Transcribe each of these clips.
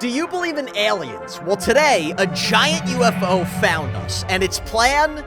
Do you believe in aliens? Well, today, a giant UFO found us, and its plan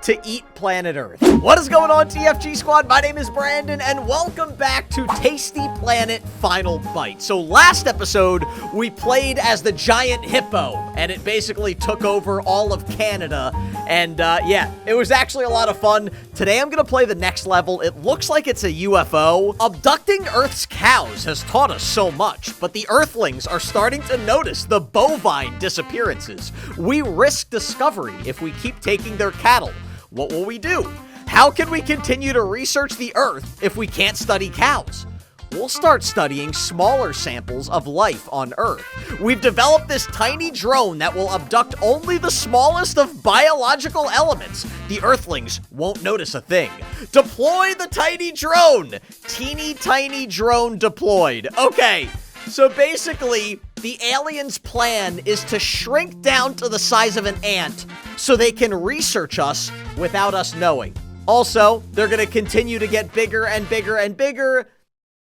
to eat planet Earth. What is going on, TFG Squad? My name is Brandon, and welcome back to Tasty Planet Final Bite. So last episode, we played as the giant hippo, and it basically took over all of Canada, and yeah, it was actually a lot of fun. Today, I'm gonna play the next level. It looks like it's a UFO. Abducting Earth's cows has taught us so much, but the Earthlings are starting to notice the bovine disappearances. We risk discovery if we keep taking their cattle. What will we do? How can we continue to research the Earth if we can't study cows? We'll start studying smaller samples of life on Earth. We've developed this tiny drone that will abduct only the smallest of biological elements. The Earthlings won't notice a thing. Deploy the tiny drone! Teeny tiny drone deployed. Okay, so basically, the aliens' plan is to shrink down to the size of an ant so they can research us without us knowing. Also, they're gonna continue to get bigger and bigger and bigger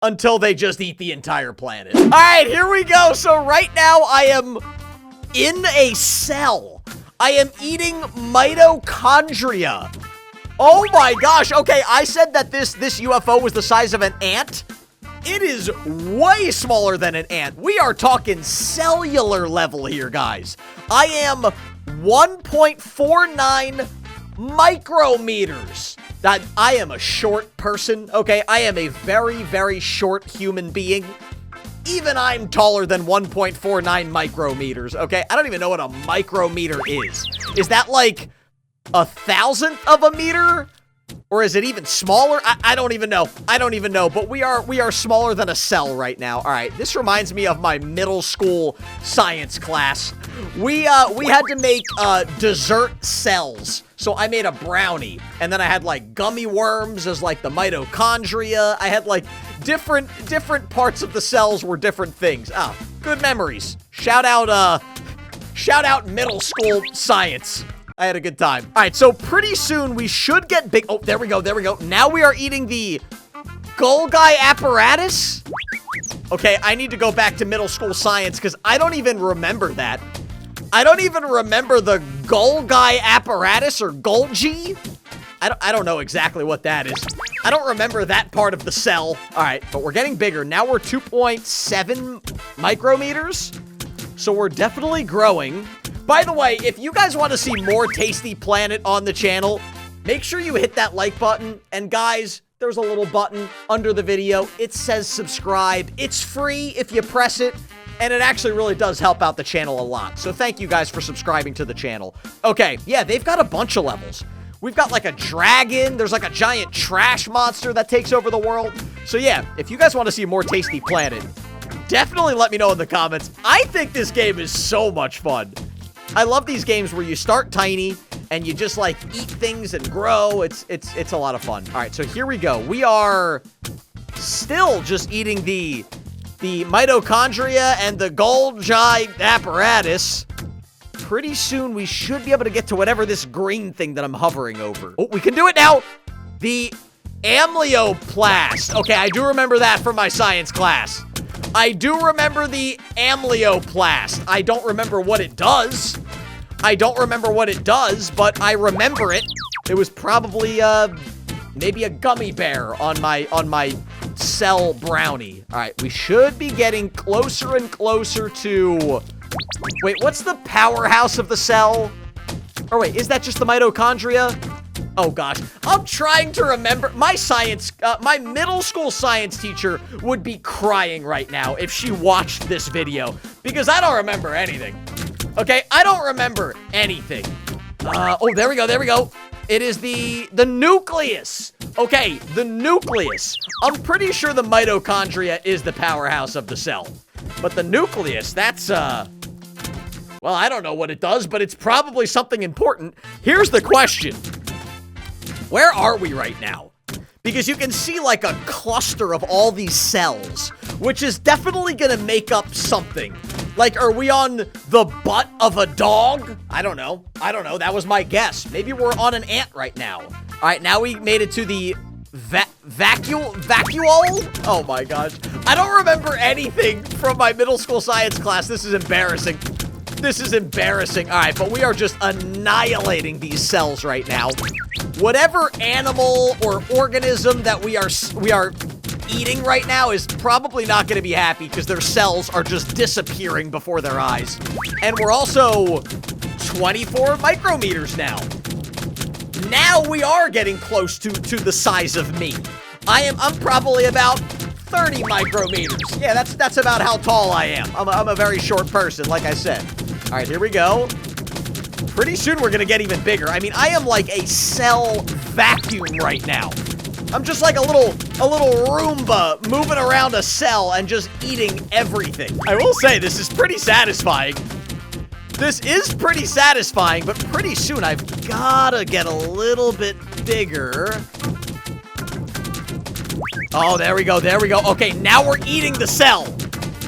until they just eat the entire planet. All right, here we go. So right now, I am in a cell. I am eating mitochondria. Oh my gosh. Okay, I said that this UFO was the size of an ant. It is way smaller than an ant. We are talking cellular level here, guys. I am 1.49 micrometers. That I am a short person, okay? I am a very, very short human being. Even I'm taller than 1.49 micrometers, okay? I don't even know what a micrometer is. Is that like 1,000th of a meter? Or is it even smaller? I don't even know. I don't even know. But we are smaller than a cell right now. All right. This reminds me of my middle school science class. We had to make dessert cells. So I made a brownie, and then I had like gummy worms as like the mitochondria. I had like different parts of the cells were different things. Ah, good memories. Shout out middle school science. I had a good time. All right, so pretty soon we should get big. Oh, there we go. There we go. Now we are eating the Golgi apparatus. Okay, I need to go back to middle school science because I don't even remember that. I don't even remember the Golgi apparatus or Golgi. I don't know exactly what that is. I don't remember that part of the cell. All right, but we're getting bigger. Now we're 2.7 micrometers. So we're definitely growing. By the way, if you guys want to see more Tasty Planet on the channel, make sure you hit that like button. And guys, there's a little button under the video. It says subscribe. It's free if you press it. And it actually really does help out the channel a lot. So thank you guys for subscribing to the channel. Okay, yeah, they've got a bunch of levels. We've got like a dragon. There's like a giant trash monster that takes over the world. So yeah, if you guys want to see more Tasty Planet, definitely let me know in the comments. I think this game is so much fun. I love these games where you start tiny and you just like eat things and grow. It's a lot of fun. All right, so here we go. We are still just eating the mitochondria and the Golgi apparatus. Pretty soon we should be able to get to whatever this green thing that I'm hovering over. Oh, we can do it now. The amlioplast. Okay, I do remember that from my science class. I do remember the amlioplast. I don't remember what it does. But I remember it. It was probably maybe a gummy bear on my cell brownie. All right, we should be getting closer and closer to. Wait, what's the powerhouse of the cell? Or wait, is that just the mitochondria? Oh gosh, I'm trying to remember. My middle school science teacher would be crying right now if she watched this video because I don't remember anything. Okay, I don't remember anything. Oh, there we go. It is the nucleus. Okay, the nucleus. I'm pretty sure the mitochondria is the powerhouse of the cell. But the nucleus, that's, well, I don't know what it does, but it's probably something important. Here's the question. Where are we right now? Because you can see like a cluster of all these cells, which is definitely gonna make up something. Like, are we on the butt of a dog? I don't know. That was my guess. Maybe we're on an ant right now. All right, now we made it to the Vacuole? Oh my gosh. I don't remember anything from my middle school science class. This is embarrassing. This is embarrassing. All right, but we are just annihilating these cells right now. Whatever animal or organism that we are eating right now is probably not going to be happy because their cells are just disappearing before their eyes. And we're also 24 micrometers now. Now we are getting close to the size of me. I'm probably about 30 micrometers. Yeah, that's about how tall I am. I'm a very short person, like I said. All right, here we go. Pretty soon we're gonna get even bigger. I mean, I am like a cell vacuum right now. I'm just like a little Roomba moving around a cell and just eating everything. I will say, this is pretty satisfying. This is pretty satisfying, but pretty soon I've gotta get a little bit bigger. Oh, there we go, there we go. Okay, now we're eating the cell.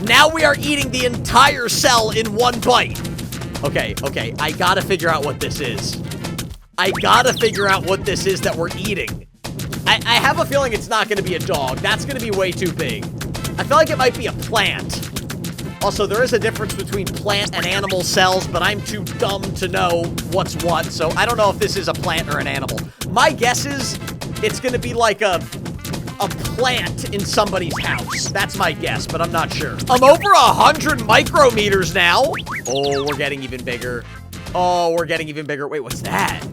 Now we are eating the entire cell in one bite. Okay, I gotta figure out what this is. I gotta figure out what this is that we're eating. I have a feeling it's not gonna be a dog. That's gonna be way too big. I feel like it might be a plant. Also, there is a difference between plant and animal cells, but I'm too dumb to know what's what, so I don't know if this is a plant or an animal. My guess is it's gonna be like a plant in somebody's house. That's my guess, but I'm not sure. I'm over 100 micrometers now. Oh, we're getting even bigger. Oh, we're getting even bigger. Wait, what's that?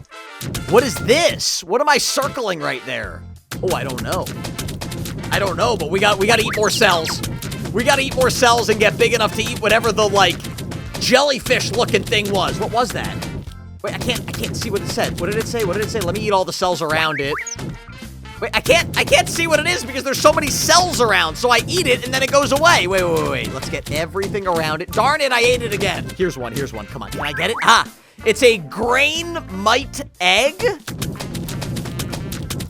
What is this? What am I circling right there? Oh, I don't know. I don't know, but we gotta eat more cells. We gotta eat more cells and get big enough to eat whatever the, like, jellyfish-looking thing was. What was that? Wait, I can't see what it said. What did it say? What did it say? Let me eat all the cells around it. Wait, I can't see what it is because there's so many cells around. So I eat it and then it goes away. Wait. Let's get everything around it. Darn it, I ate it again. Here's one. Come on, can I get it? Ah, it's a grain mite egg.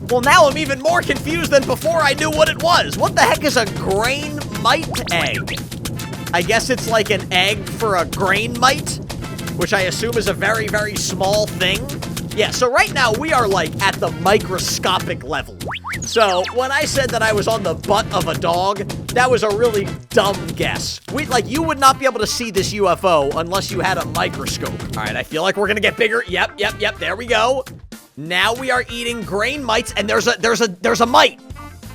Well, now I'm even more confused than before I knew what it was. What the heck is a grain mite egg? I guess it's like an egg for a grain mite, which I assume is a very, very small thing. Yeah, so right now we are like at the microscopic level. So when I said that I was on the butt of a dog, that was a really dumb guess. You would not be able to see this UFO unless you had a microscope. All right, I feel like we're gonna get bigger. Yep, there we go. Now we are eating grain mites, and there's a mite.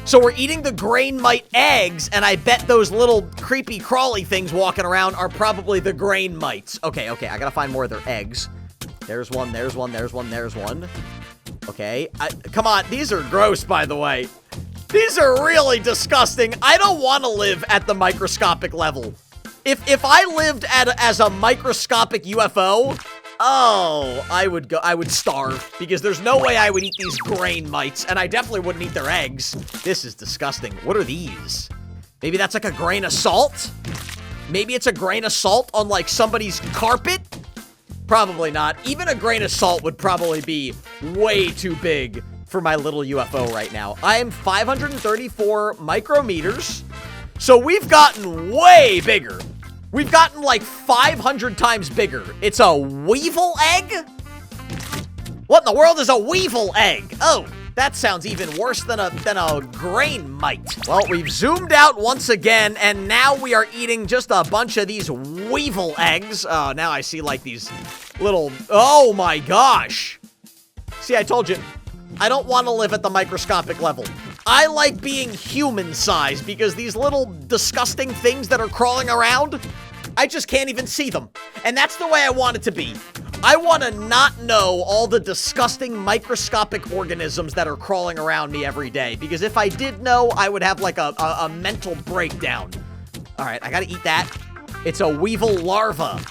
So we're eating the grain mite eggs, and I bet those little creepy crawly things walking around are probably the grain mites. Okay, I gotta find more of their eggs. There's one. Okay, come on, these are gross, by the way. These are really disgusting. I don't want to live at the microscopic level. If I lived as a microscopic UFO, oh, I would starve, because there's no way I would eat these grain mites, and I definitely wouldn't eat their eggs. This is disgusting. What are these? Maybe that's like a grain of salt? Maybe it's a grain of salt on, like, somebody's carpet? Probably not. Even a grain of salt would probably be way too big for my little UFO right now. I am 534 micrometers, so we've gotten way bigger. We've gotten like 500 times bigger. It's a weevil egg? What in the world is a weevil egg? Oh, that sounds even worse than a grain mite. Well, we've zoomed out once again, and now we are eating just a bunch of these weevil eggs. Oh, now I see like these little, oh my gosh. See, I told you, I don't want to live at the microscopic level. I like being human-sized because these little disgusting things that are crawling around, I just can't even see them. And that's the way I want it to be. I want to not know all the disgusting microscopic organisms that are crawling around me every day, because if I did know, I would have like a mental breakdown. All right, I gotta eat that. It's a weevil larva.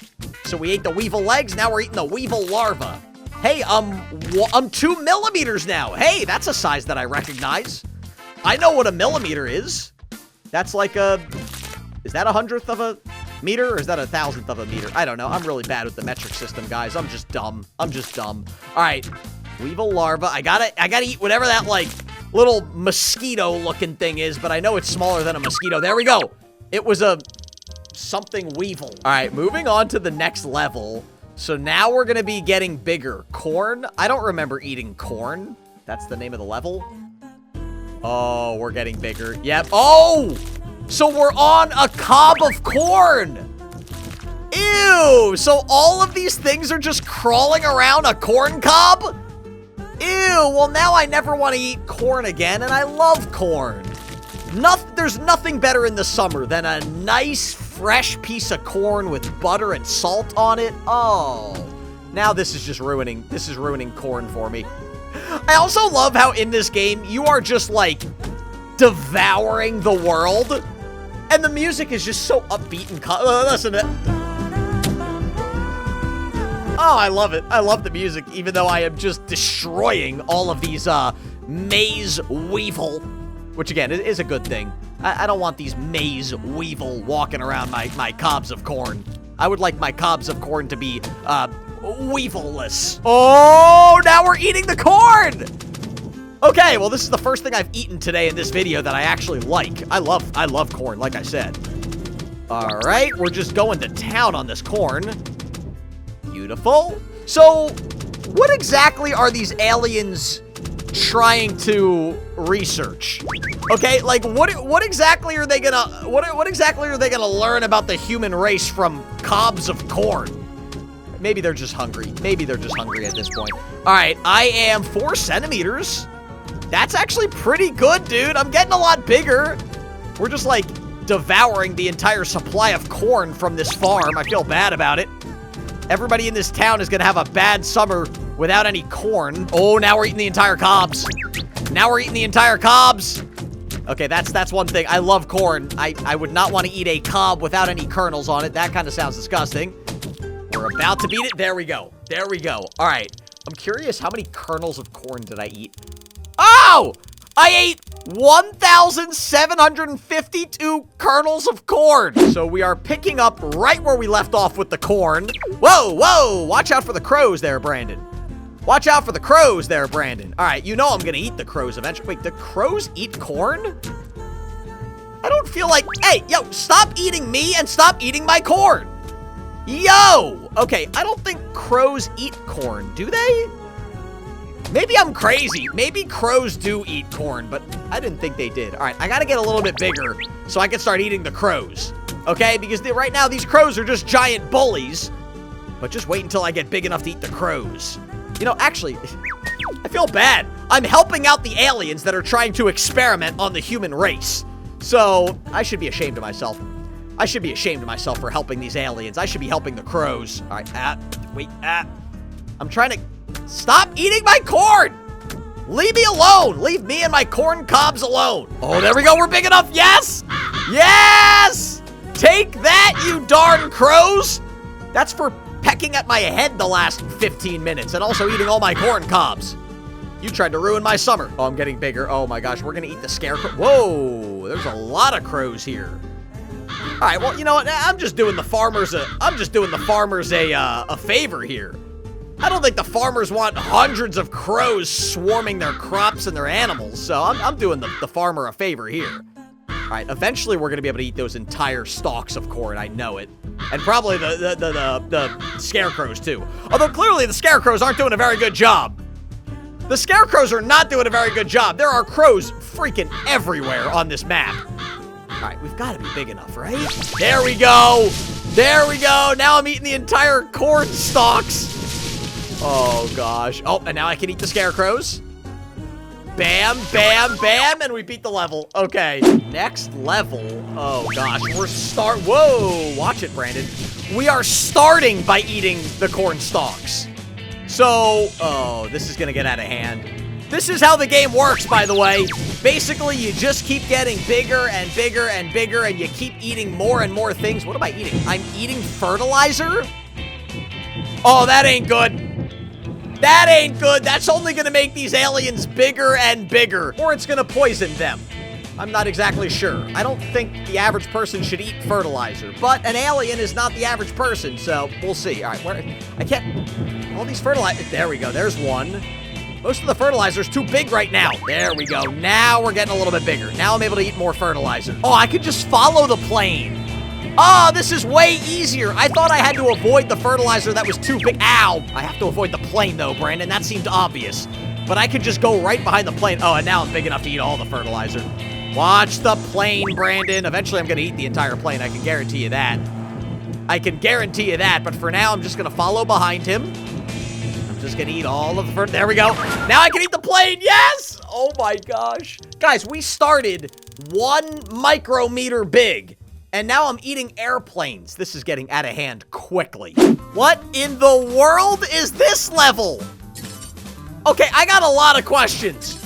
So we ate the weevil eggs, now we're eating the weevil larva. Hey, I'm 2 millimeters now. Hey, that's a size that I recognize. I know what a millimeter is. That's like is that 100th of a meter, or is that 1,000th of a meter? I don't know. I'm really bad with the metric system, guys. I'm just dumb. All right, weevil larva. I gotta eat whatever that, like, little mosquito-looking thing is, but I know it's smaller than a mosquito. There we go. It was a something weevil. All right, moving on to the next level. So now we're gonna be getting bigger. Corn? I don't remember eating corn. That's the name of the level. Oh, we're getting bigger. Yep. Oh! So we're on a cob of corn. Ew! So all of these things are just crawling around a corn cob? Ew! Well, now I never want to eat corn again, and I love corn. There's nothing better in the summer than a nice, fresh piece of corn with butter and salt on it. Oh, now this is ruining corn for me. I also love how in this game, you are just, like, devouring the world. And the music is just so upbeat and... listen to it. Oh, I love it. I love the music, even though I am just destroying all of these, maze weevil. Which, again, is a good thing. I don't want these maze weevil walking around my cobs of corn. I would like my cobs of corn to be, weevil-less. Oh, now we're eating the corn! Okay, well, this is the first thing I've eaten today in this video that I actually like. I love corn, like I said. All right, we're just going to town on this corn. Beautiful. So, what exactly are these aliens trying to research? Okay, like what exactly are they gonna what exactly are they gonna learn about the human race from cobs of corn? Maybe they're just hungry. Maybe they're just hungry at this point. All right, I am 4 centimeters. That's actually pretty good, dude. I'm getting a lot bigger. We're just like devouring the entire supply of corn from this farm. I feel bad about it. Everybody in this town is gonna have a bad summer without any corn. Oh, now we're eating the entire cobs. Now we're eating the entire cobs. Okay, that's one thing. I love corn. I would not want to eat a cob without any kernels on it. That kind of sounds disgusting. We're about to beat it. There we go. There we go. All right. I'm curious, how many kernels of corn did I eat? Oh! I ate 1,752 kernels of corn. So we are picking up right where we left off with the corn. Whoa, whoa. Watch out for the crows there, Brandon. Watch out for the crows there, Brandon. All right, you know I'm going to eat the crows eventually. Wait, the crows eat corn? I don't feel like... Hey, yo, stop eating me and stop eating my corn. Yo! Okay, I don't think crows eat corn, do they? Maybe I'm crazy. Maybe crows do eat corn, but I didn't think they did. All right, I got to get a little bit bigger so I can start eating the crows. Okay, because right now these crows are just giant bullies. But just wait until I get big enough to eat the crows. You know, actually, I feel bad. I'm helping out the aliens that are trying to experiment on the human race. So, I should be ashamed of myself. I should be ashamed of myself for helping these aliens. I should be helping the crows. All right, I'm trying to... Stop eating my corn! Leave me alone! Leave me and my corn cobs alone. Oh, there we go. We're big enough. Yes! Yes! Take that, you darn crows! That's for pecking at my head the last 15 minutes and also eating all my corn cobs. You tried to ruin my summer. Oh, I'm getting bigger. Oh my gosh, we're gonna eat the scarecrow. Whoa, there's a lot of crows here. All right, well, you know what? I'm just doing the farmers a favor here. I don't think the farmers want hundreds of crows swarming their crops and their animals, so I'm doing the farmer a favor here. All right, eventually we're gonna be able to eat those entire stalks of corn. I know it. And probably the scarecrows, too. Although, clearly, the scarecrows aren't doing a very good job. The scarecrows are not doing a very good job. There are crows freaking everywhere on this map. All right, we've got to be big enough, right? There we go. There we go. Now I'm eating the entire corn stalks. Oh, gosh. Oh, and now I can eat the scarecrows. Bam, bam, bam, and we beat the level. Okay, next level. Oh, gosh, whoa, watch it, Brandon. We are starting by eating the corn stalks. So, oh, this is gonna get out of hand. This is how the game works, by the way. Basically, you just keep getting bigger and bigger and bigger, and you keep eating more and more things. What am I eating? I'm eating fertilizer? Oh, that ain't good. That ain't good. That's only gonna make these aliens bigger and bigger. Or it's gonna poison them. I'm not exactly sure. I don't think the average person should eat fertilizer. But an alien is not the average person, so we'll see. All right, I can't... All these fertilizers... There we go. There's one. Most of the fertilizer's too big right now. There we go. Now we're getting a little bit bigger. Now I'm able to eat more fertilizer. Oh, I could just follow the plane. Oh, this is way easier. I thought I had to avoid the fertilizer that was too big. Ow. I have to avoid the plane, though, Brandon. That seemed obvious. but I could just go right behind the plane. Oh, and now I'm big enough to eat all the fertilizer. Watch the plane, Brandon. Eventually, I'm going to eat the entire plane. I can guarantee you that. I can guarantee you that, but for now, I'm just going to follow behind him. I'm just going to eat all of the fertilizer. There we go. Now I can eat the plane. Yes! Oh, my gosh. Guys, we started 1 micrometer big. And now I'm eating airplanes. This is getting out of hand quickly. What in the world is this level? Okay, I got a lot of questions.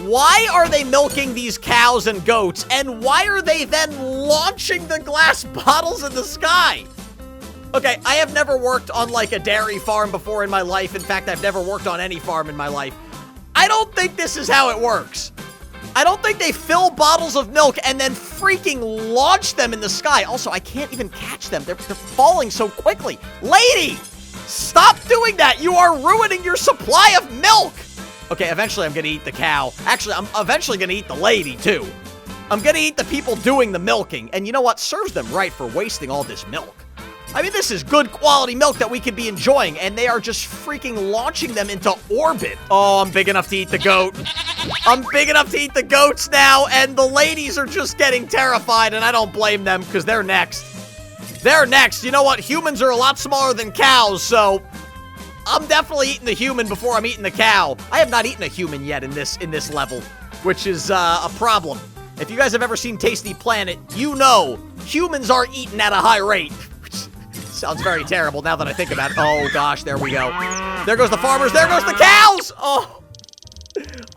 Why are they milking these cows and goats? And why are they then launching the glass bottles in the sky? Okay, I have never worked on like a dairy farm before in my life. In fact, I've never worked on any farm in my life. I don't think this is how it works. I don't think they fill bottles of milk and then freaking launch them in the sky. Also, I can't even catch them. They're falling so quickly. Lady, stop doing that. You are ruining your supply of milk. Okay, eventually I'm going to eat the cow. Actually, I'm eventually going to eat the lady, too. I'm going to eat the people doing the milking. And you know what? Serves them right for wasting all this milk. I mean, this is good quality milk that we could be enjoying, and they are just freaking launching them into orbit. Oh, I'm big enough to eat the goat. I'm big enough to eat the goats now, and the ladies are just getting terrified, and I don't blame them, because they're next. They're next. You know what? Humans are a lot smaller than cows, so I'm definitely eating the human before I'm eating the cow. I have not eaten a human yet in this level, which is a problem. If you guys have ever seen Tasty Planet, you know humans are eaten at a high rate. Sounds very terrible now that I think about it. Oh, gosh, there we go. There goes the farmers. There goes the cows. Oh,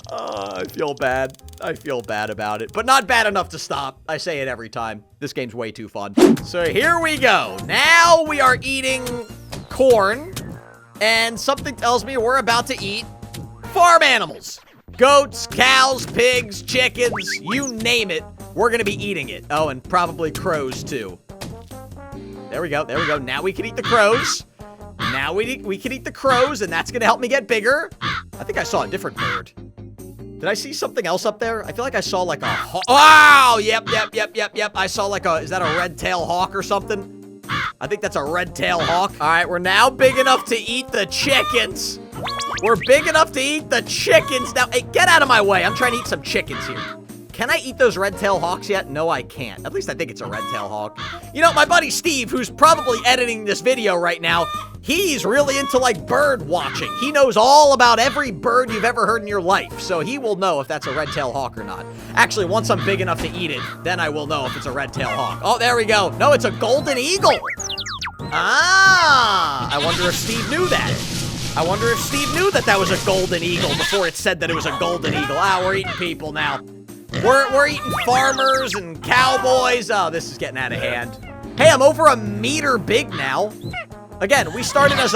I feel bad. I feel bad about it, but not bad enough to stop. I say it every time. This game's way too fun. So here we go. Now we are eating corn, and something tells me we're about to eat farm animals. Goats, cows, pigs, chickens, you name it. We're going to be eating it. Oh, and probably crows, too. There we go. There we go. Now we can eat the crows. Now we can eat the crows, and that's going to help me get bigger. I think I saw a different bird. Did I see something else up there? I feel like I saw like a hawk. Oh, yep. I saw like a, is that a red-tailed hawk or something? I think that's a red-tailed hawk. All right, we're now big enough to eat the chickens. We're big enough to eat the chickens. Now, hey, get out of my way. I'm trying to eat some chickens here. Can I eat those red-tailed hawks yet? No, I can't. At least I think it's a red-tailed hawk. You know, my buddy Steve, who's probably editing this video right now, he's really into, like, bird watching. He knows all about every bird you've ever heard in your life, so he will know if that's a red-tailed hawk or not. Actually, once I'm big enough to eat it, then I will know if it's a red-tailed hawk. Oh, there we go. No, it's a golden eagle. Ah, I wonder if Steve knew that. I wonder if Steve knew that that was a golden eagle before it said that it was a golden eagle. Ah, we're eating people now. We're eating farmers and cowboys. Oh, this is getting out of hand. Hey, I'm over a meter big now. Again, we started as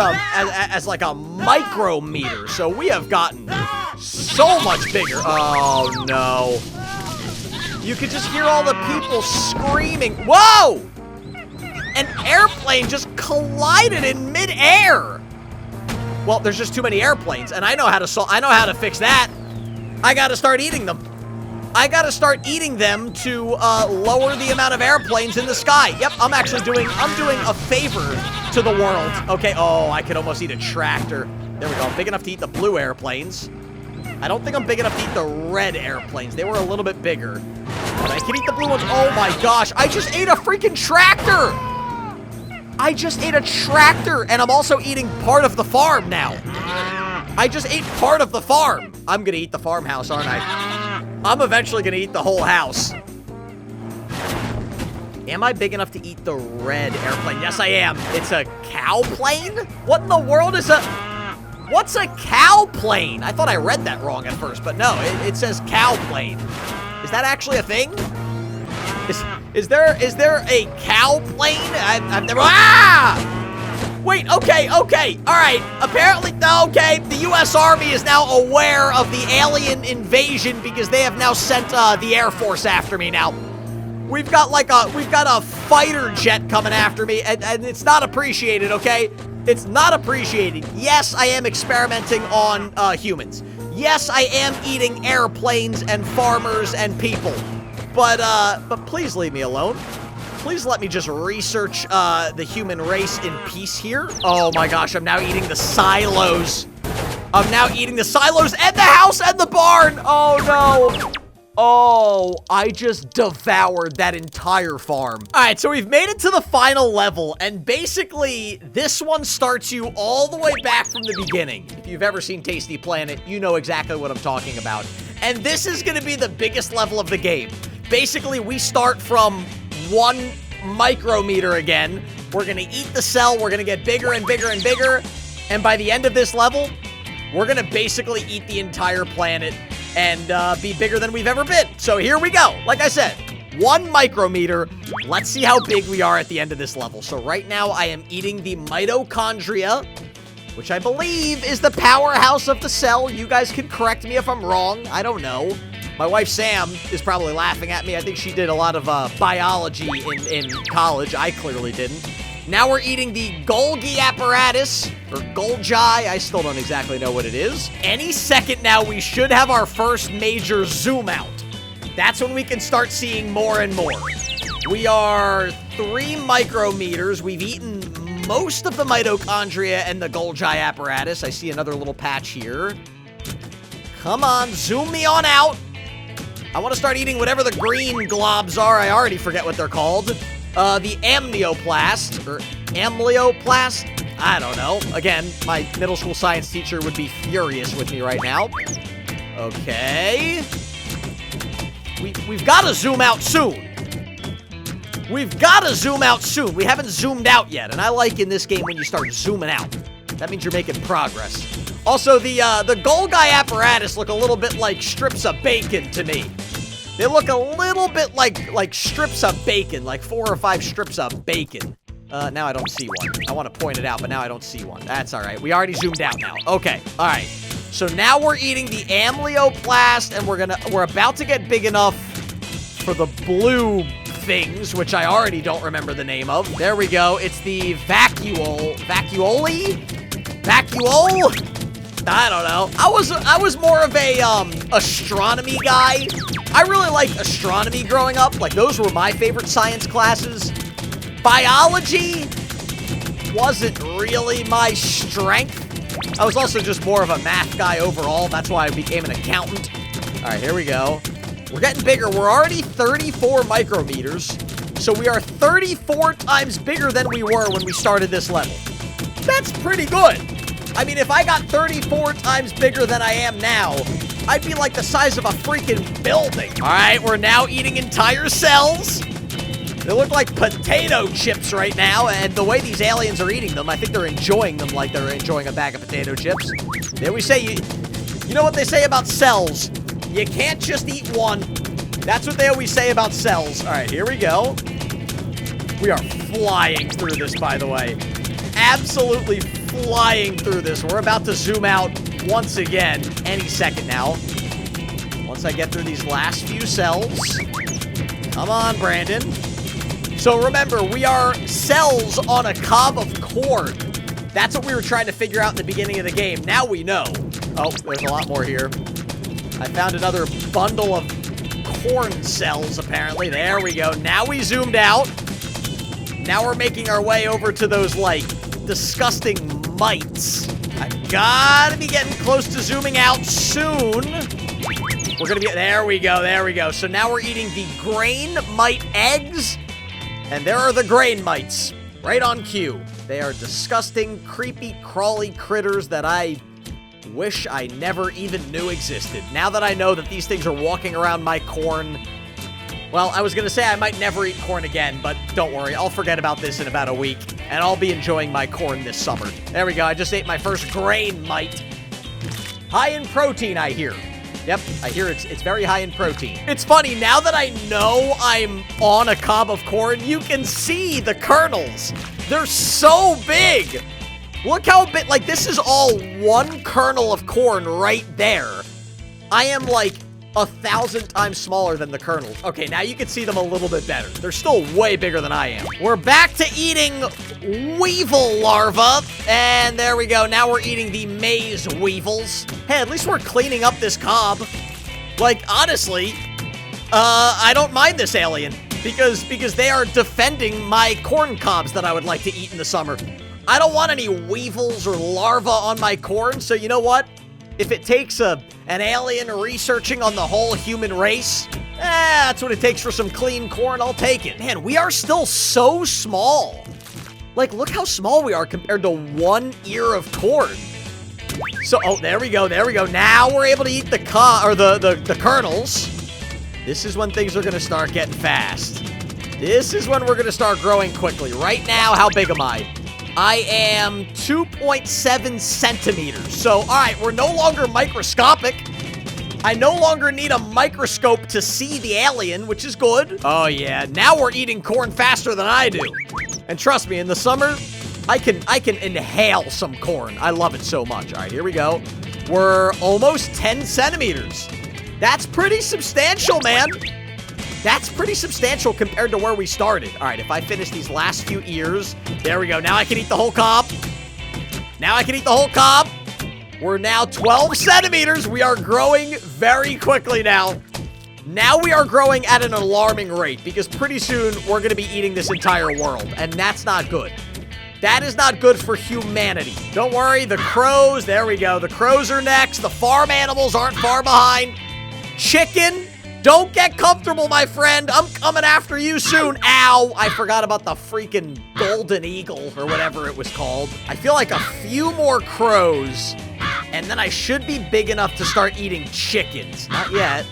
like a micrometer, so we have gotten so much bigger. Oh, no. You could just hear all the people screaming. Whoa! An airplane just collided in midair. Well, there's just too many airplanes, and I know how to fix that. I gotta start eating them. I gotta start eating them to lower the amount of airplanes in the sky. Yep, I'm doing a favor to the world. Okay, oh, I could almost eat a tractor. There we go. I'm big enough to eat the blue airplanes. I don't think I'm big enough to eat the red airplanes. They were a little bit bigger. But I can eat the blue ones. Oh my gosh, I just ate a freaking tractor! I just ate a tractor, and I'm also eating part of the farm now. I just ate part of the farm. I'm gonna eat the farmhouse, aren't I? I'm eventually gonna eat the whole house. Am I big enough to eat the red airplane? Yes, I am. It's a cow plane? What in the world is what's a cow plane? I thought I read that wrong at first, but no, it says cow plane. Is that actually a thing? Is there a cow plane? I've never, Wait, okay, all right. Apparently, okay, the U.S. Army is now aware of the alien invasion because they have now sent the Air Force after me now. We've got a fighter jet coming after me, and it's not appreciated, okay? It's not appreciated. Yes, I am experimenting on humans. Yes, I am eating airplanes and farmers and people. But please leave me alone. Please let me just research the human race in peace here. Oh my gosh, I'm now eating the silos. I'm now eating the silos and the house and the barn. Oh, no. Oh, I just devoured that entire farm. All right, so we've made it to the final level, and basically, this one starts you all the way back from the beginning. If you've ever seen Tasty Planet, you know exactly what I'm talking about. And this is gonna be the biggest level of the game. Basically, we start from 1 micrometer again. We're gonna eat the cell, we're gonna get bigger and bigger and bigger, and by the end of this level, we're gonna basically eat the entire planet and be bigger than we've ever been. So here we go. Like I said, 1 micrometer. Let's see how big we are at the end of this level. So right now, I am eating the mitochondria, which I believe is the powerhouse of the cell. You guys can correct me if I'm wrong. I don't know. My wife, Sam, is probably laughing at me. I think she did a lot of biology in college. I clearly didn't. Now we're eating the Golgi apparatus, or Golgi, I still don't exactly know what it is. Any second now, we should have our first major zoom out. That's when we can start seeing more and more. We are 3 micrometers. We've eaten most of the mitochondria and the Golgi apparatus. I see another little patch here. Come on, zoom me on out. I want to start eating whatever the green globs are. I already forget what they're called. The amnioplast, or amlioplast? I don't know. Again, my middle school science teacher would be furious with me right now. Okay. We've got to zoom out soon. We've got to zoom out soon. We haven't zoomed out yet, and I like in this game when you start zooming out. That means you're making progress. Also, the Golgi apparatus look a little bit like strips of bacon to me. They look a little bit like strips of bacon, like 4 or 5 strips of bacon. Now I don't see one. I want to point it out, but now I don't see one. That's all right. We already zoomed out now. Okay. All right. So now we're eating the amlioplast, and we're about to get big enough for the blue things, which I already don't remember the name of. There we go. It's the vacuole. I don't know. I was more of a astronomy guy. I really liked astronomy growing up. Like, those were my favorite science classes. Biology wasn't really my strength. I was also just more of a math guy overall. That's why I became an accountant. All right, here we go. We're getting bigger. We're already 34 micrometers. So we are 34 times bigger than we were when we started this level. That's pretty good. I mean, if I got 34 times bigger than I am now, I'd be like the size of a freaking building. All right, we're now eating entire cells. They look like potato chips right now, and the way these aliens are eating them, I think they're enjoying them like they're enjoying a bag of potato chips. They always say, you know what they say about cells? You can't just eat one. That's what they always say about cells. All right, here we go. We are flying through this, by the way. Absolutely flying through this. We're about to zoom out once again, any second now. Once I get through these last few cells. Come on, Brandon. So remember, we are cells on a cob of corn. That's what we were trying to figure out in the beginning of the game. Now we know. Oh, there's a lot more here. I found another bundle of corn cells, apparently. There we go. Now we zoomed out. Now we're making our way over to those, like, disgusting mites. I've got to be getting close to zooming out soon. We're going to be... There we go. So now we're eating the grain mite eggs. And there are the grain mites. Right on cue. They are disgusting, creepy, crawly critters that I wish I never even knew existed. Now that I know that these things are walking around my corn... Well, I was going to say I might never eat corn again, but don't worry. I'll forget about this in about a week, and I'll be enjoying my corn this summer. There we go. I just ate my first grain mite. High in protein, I hear. Yep, I hear it's very high in protein. It's funny, now that I know I'm on a cob of corn, you can see the kernels. They're so big. Look how big, like, this is all one kernel of corn right there. I am, like, 1,000 times smaller than the kernels. Okay, now you can see them a little bit better. They're still way bigger than I am. We're back to eating weevil larvae. And there we go. Now we're eating the maize weevils. Hey, at least we're cleaning up this cob. Like, honestly, I don't mind this alien because they are defending my corn cobs that I would like to eat in the summer. I don't want any weevils or larvae on my corn, so you know what? If it takes an alien researching on the whole human race, that's what it takes for some clean corn. I'll take it. Man, we are still so small. Like, look how small we are compared to 1 ear of corn. So, oh, there we go. There we go. Now we're able to eat the kernels. This is when things are going to start getting fast. This is when we're going to start growing quickly. Right now, how big am I? I am 2.7 centimeters. So, all right, we're no longer microscopic. I no longer need a microscope to see the alien, which is good. Oh, yeah. Now we're eating corn faster than I do. And trust me, in the summer, I can inhale some corn. I love it so much. All right, here we go. We're almost 10 centimeters. That's pretty substantial, man. That's pretty substantial compared to where we started. All right, if I finish these last few ears, there we go. Now I can eat the whole cob. Now I can eat the whole cob. We're now 12 centimeters. We are growing very quickly now. Now we are growing at an alarming rate because pretty soon we're going to be eating this entire world, and that's not good. That is not good for humanity. Don't worry, the crows, there we go. The crows are next. The farm animals aren't far behind. Chicken, don't get comfortable, my friend. I'm coming after you soon. Ow, I forgot about the freaking golden eagle or whatever it was called. I feel like a few more crows, and then I should be big enough to start eating chickens. Not yet.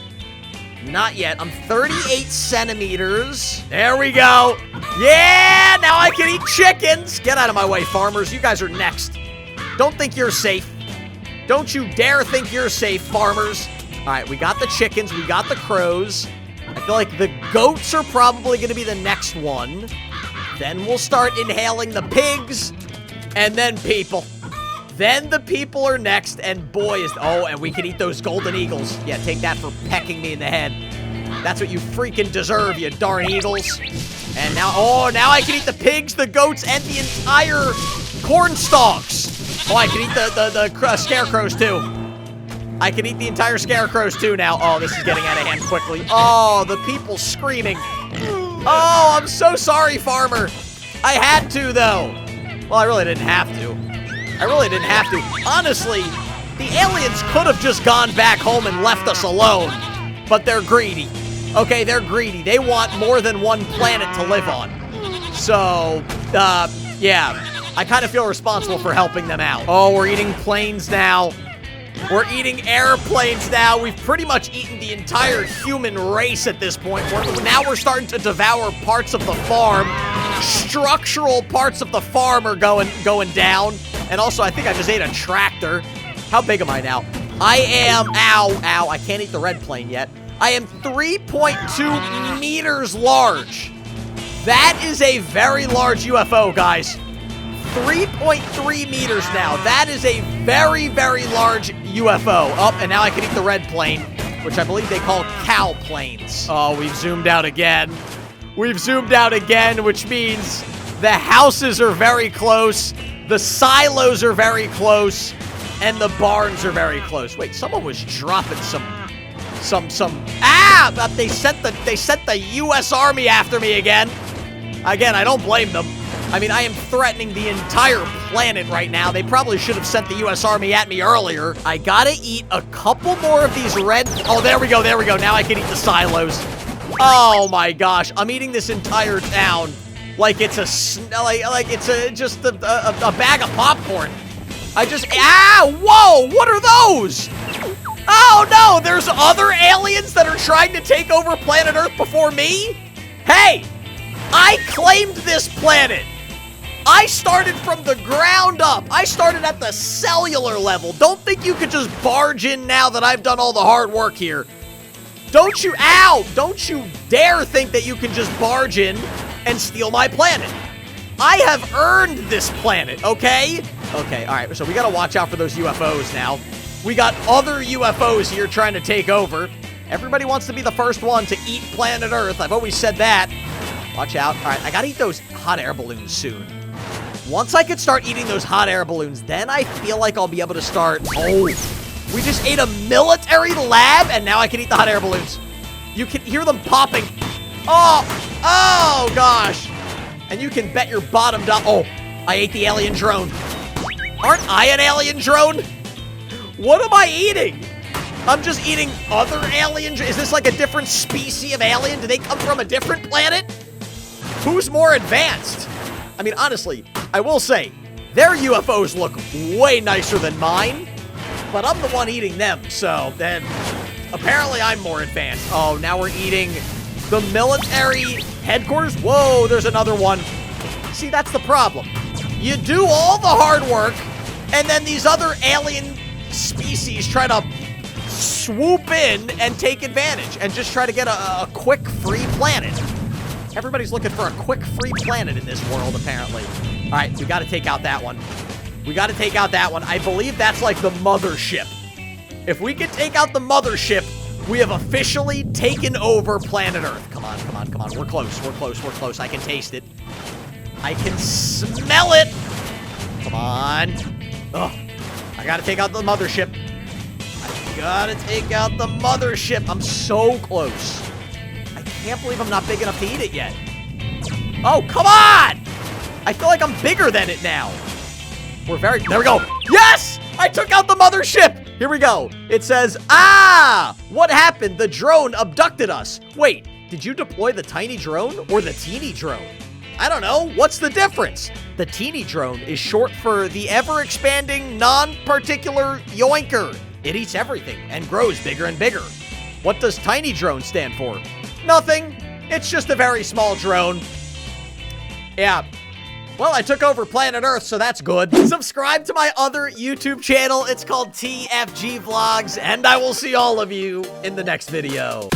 Not yet. I'm 38 centimeters. There we go. Yeah, now I can eat chickens. Get out of my way, farmers. You guys are next. Don't think you're safe. Don't you dare think you're safe, farmers. All right, we got the chickens. We got the crows. I feel like the goats are probably going to be the next one. Then we'll start inhaling the pigs. And then people. Then the people are next, and boy is... Oh, and we can eat those golden eagles. Yeah, take that for pecking me in the head. That's what you freaking deserve, you darn eagles. And now... Oh, now I can eat the pigs, the goats, and the entire corn stalks. Oh, I can eat the scarecrows, too. I can eat the entire scarecrows, too, now. Oh, this is getting out of hand quickly. Oh, the people screaming. Oh, I'm so sorry, farmer. I had to, though. Well, I really didn't have to. I really didn't have to. Honestly, the aliens could have just gone back home and left us alone. But they're greedy. Okay, they're greedy. They want more than one planet to live on. So, yeah. I kind of feel responsible for helping them out. Oh, we're eating planes now. We're eating airplanes now. We've pretty much eaten the entire human race at this point. Now we're starting to devour parts of the farm. Structural parts of the farm are going down. And also, I think I just ate a tractor. How big am I now? I am, ow, I can't eat the red plane yet. I am 3.2 meters large. That is a very large UFO, guys. 3.3 meters now. That is a very, very large UFO. Oh, and now I can eat the red plane, which I believe they call cow planes. Oh, we've zoomed out again. We've zoomed out again, which means the houses are very close. The silos are very close, and the barns are very close. Wait, someone was dropping they sent the U.S. Army after me again. Again, I don't blame them. I mean, I am threatening the entire planet right now. They probably should have sent the U.S. Army at me earlier. I gotta eat a couple more of these red... Oh, there we go, there we go. Now I can eat the silos. Oh my gosh, I'm eating this entire town. Like it's just a bag of popcorn. Whoa, what are those? Oh no, there's other aliens that are trying to take over planet Earth before me? Hey, I claimed this planet. I started from the ground up. I started at the cellular level. Don't think you could just barge in now that I've done all the hard work here. Don't you dare think that you can just barge in and steal my planet. I have earned this planet, okay? Okay, all right, so we gotta watch out for those UFOs now. We got other UFOs here trying to take over. Everybody wants to be the first one to eat planet Earth. I've always said that. Watch out. All right, I gotta eat those hot air balloons soon. Once I could start eating those hot air balloons, then I feel like I'll be able to start... Oh, we just ate a military lab, and now I can eat the hot air balloons. You can hear them popping. Oh gosh. And you can bet your bottom dollar... Oh, I ate the alien drone. Aren't I an alien drone? What am I eating? I'm just eating other aliens. Is this like a different species of alien? Do they come from a different planet? Who's more advanced? I mean, honestly, I will say, their UFOs look way nicer than mine, but I'm the one eating them, so then apparently I'm more advanced. Oh, now we're eating the military headquarters? Whoa, there's another one. See, that's the problem. You do all the hard work, and then these other alien species try to swoop in and take advantage and just try to get a quick free planet. Everybody's looking for a quick free planet in this world, apparently. All right, we got to take out that one. We got to take out that one. I believe that's like the mothership. If we can take out the mothership, we have officially taken over planet Earth. Come on, come on, come on. We're close, we're close, we're close. I can taste it. I can smell it. Come on. Oh, I got to take out the mothership. I got to take out the mothership. I'm so close. I can't believe I'm not big enough to eat it yet. Oh, come on! I feel like I'm bigger than it now. There we go. Yes! I took out the mothership! Here we go. It says, what happened? The drone abducted us. Wait, did you deploy the tiny drone or the teeny drone? I don't know. What's the difference? The teeny drone is short for the ever-expanding non-particular yoinker. It eats everything and grows bigger and bigger. What does tiny drone stand for? Nothing. It's just a very small drone. Yeah. Well, I took over planet Earth, so that's good. Subscribe to my other YouTube channel. It's called TFG Vlogs, and I will see all of you in the next video.